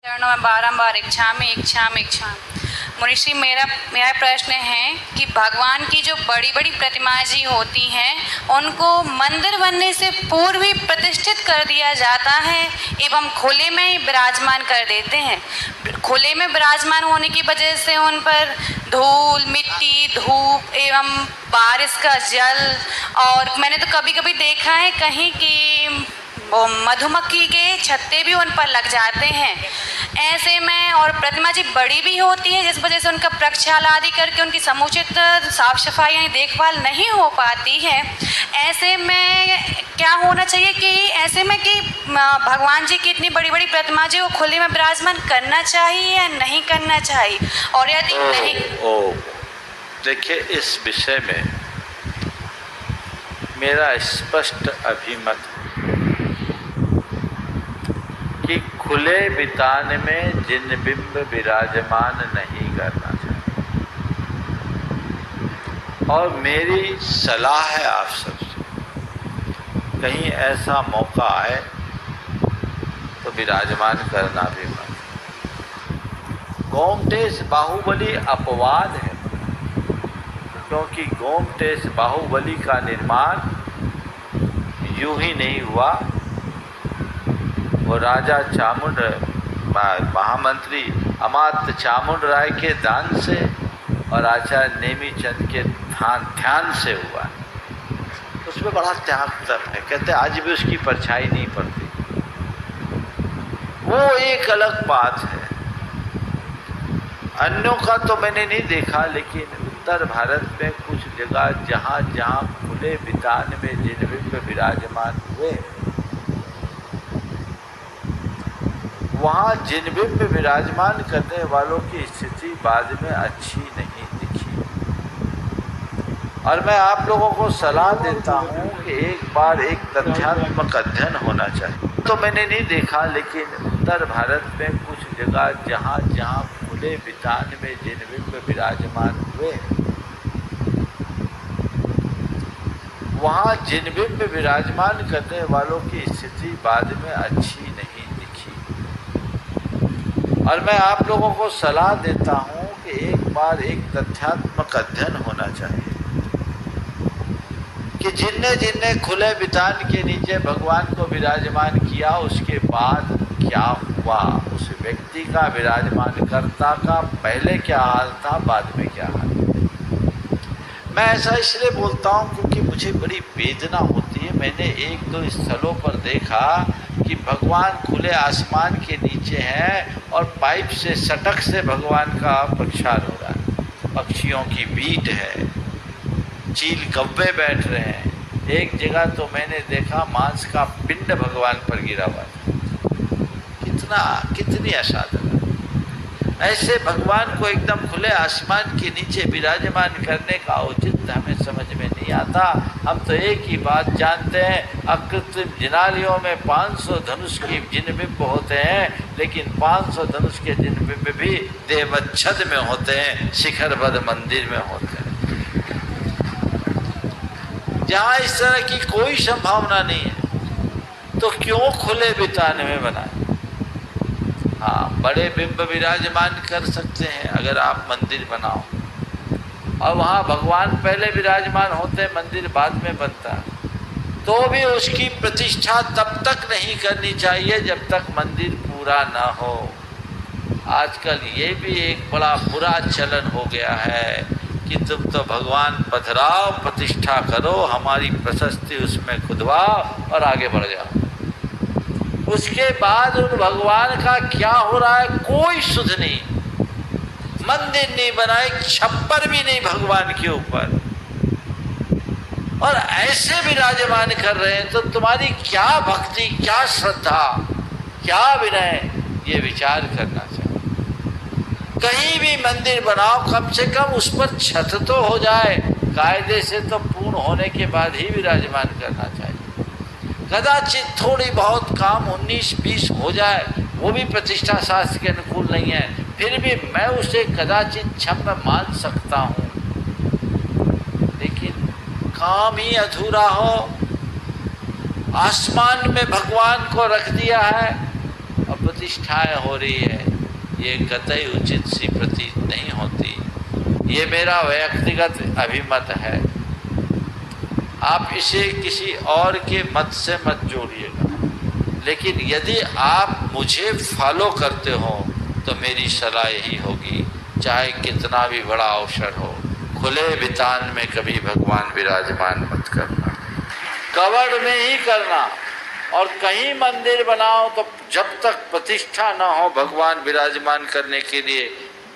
चरणों में बारंबार इच्छामि इच्छामि इच्छामि। मुनिषी, मेरा प्रश्न है कि भगवान की जो बड़ी बड़ी प्रतिमाएं जी होती हैं उनको मंदिर बनने से पूर्व ही प्रतिष्ठित कर दिया जाता है एवं खुले में ही विराजमान कर देते हैं। खुले में विराजमान होने की वजह से उन पर धूल मिट्टी धूप एवं बारिश का जल, और मैंने तो कभी कभी देखा है कहीं कि वो मधुमक्खी के छत्ते भी उन पर लग जाते हैं। ऐसे में और प्रतिमा जी बड़ी भी होती है जिस वजह से उनका प्रक्षाल आदि करके उनकी समुचित साफ सफाई यानी देखभाल नहीं हो पाती है। ऐसे में क्या होना चाहिए कि ऐसे में कि भगवान जी की इतनी बड़ी बड़ी प्रतिमा जी को खुले में विराजमान करना चाहिए या नहीं करना चाहिए, और यदि नहीं। देखिए, इस विषय में मेरा स्पष्ट अभिमत कि खुले बितान में जिन बिंब विराजमान नहीं करना चाहिए। और मेरी सलाह है आप सबसे, कहीं ऐसा मौका आए तो विराजमान करना भी मत। गोमटेश बाहुबली अपवाद है, क्योंकि गोमटेश बाहुबली का निर्माण यूं ही नहीं हुआ। वो राजा चामुंड महामंत्री अमात्य चामुंड राय के दान से और आचार्य नेमीचंद के ध्यान से हुआ। उसमें बड़ा त्याग तप है, कहते आज भी उसकी परछाई नहीं पड़ती। वो एक अलग बात है। अन्यों का तो मैंने नहीं देखा, लेकिन उत्तर भारत में कुछ जगह जहाँ जहाँ खुले बितान में जिन बिंब विराजमान हुए वहाँ जिन बिंब विराजमान करने वालों की स्थिति बाद में अच्छी नहीं दिखी। और मैं आप लोगों को सलाह देता हूँ कि एक बार एक तथ्यात्मक अध्ययन होना चाहिए। तो मैंने नहीं देखा, लेकिन उत्तर भारत में कुछ जगह जहाँ जहाँ खुले बितान में जिन बिंब विराजमान हुए वहाँ जिन बिंब विराजमान करने वालों की स्थिति बाद में अच्छी नहीं दिखी। और मैं आप लोगों को सलाह देता हूँ कि एक बार एक तथ्यात्मक अध्ययन होना चाहिए कि जिनने जिनने खुले बितान के नीचे भगवान को विराजमान किया उसके बाद क्या हुआ, उस व्यक्ति का विराजमान कर्ता का पहले क्या हाल था, बाद में क्या हाल। मैं ऐसा इसलिए बोलता हूँ क्योंकि मुझे बड़ी वेदना होती है। मैंने एक दो स्थलों पर देखा कि भगवान खुले आसमान के नीचे हैं और पाइप से सटक से भगवान का प्रक्षाल हो रहा है। पक्षियों की बीट है, चील कौवे बैठ रहे हैं। एक जगह तो मैंने देखा मांस का पिंड भगवान पर गिरा हुआ था। कितनी असाधारण। ऐसे भगवान को एकदम खुले आसमान के नीचे विराजमान करने का औचित्य हमें समझ में नहीं आता। हम तो एक ही बात जानते हैं, अकृत्रिम जिनालियों में 500 धनुष की जिनबिंब होते हैं, लेकिन 500 धनुष के जिनबिंब भी देवच्छद में होते हैं, शिखरबद्ध मंदिर में होते हैं। जहाँ इस तरह की कोई संभावना नहीं है तो क्यों खुले बितान में बनाए। हाँ, बड़े बिंब विराजमान कर सकते हैं अगर आप मंदिर बनाओ, और वहाँ भगवान पहले विराजमान होते हैं, मंदिर बाद में बनता है, तो भी उसकी प्रतिष्ठा तब तक नहीं करनी चाहिए जब तक मंदिर पूरा ना हो। आजकल ये भी एक बड़ा बुरा चलन हो गया है कि तुम तो भगवान पधराओ, प्रतिष्ठा करो, हमारी प्रशस्ति उसमें खुदवाओ और आगे बढ़ जाओ। उसके बाद उन भगवान का क्या हो रहा है कोई सुध नहीं। मंदिर नहीं बनाए, छप्पर भी नहीं भगवान के ऊपर, और ऐसे विराजमान कर रहे हैं तो तुम्हारी क्या भक्ति, क्या श्रद्धा, क्या विनय, ये विचार करना चाहिए। कहीं भी मंदिर बनाओ, कम से कम उस पर छत तो हो जाए, कायदे से तो पूर्ण होने के बाद ही विराजमान करना चाहिए। कदाचित थोड़ी बहुत काम 19-20 हो जाए, वो भी प्रतिष्ठा शास्त्र के अनुकूल नहीं है, फिर भी मैं उसे कदाचित क्षम्य मान सकता हूँ। लेकिन काम ही अधूरा हो, आसमान में भगवान को रख दिया है, अब प्रतिष्ठाएं हो रही है, ये कतई उचित सी प्रतीत नहीं होती। ये मेरा व्यक्तिगत अभिमत है, आप इसे किसी और के मत से मत जोड़िएगा। लेकिन यदि आप मुझे फॉलो करते हो तो मेरी सलाह यही होगी, चाहे कितना भी बड़ा अवसर हो, खुले वितान में कभी भगवान विराजमान मत करना, कवड़ में ही करना। और कहीं मंदिर बनाओ तो जब तक प्रतिष्ठा न हो, भगवान विराजमान करने के लिए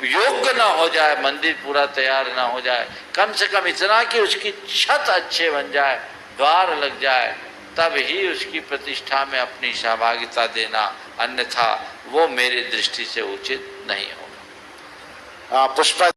योग्य न हो जाए, मंदिर पूरा तैयार न हो जाए, कम से कम इतना कि उसकी छत अच्छे बन जाए, द्वार लग जाए, तब ही उसकी प्रतिष्ठा में अपनी सहभागिता देना, अन्यथा वो मेरी दृष्टि से उचित नहीं होगा। पुष्पा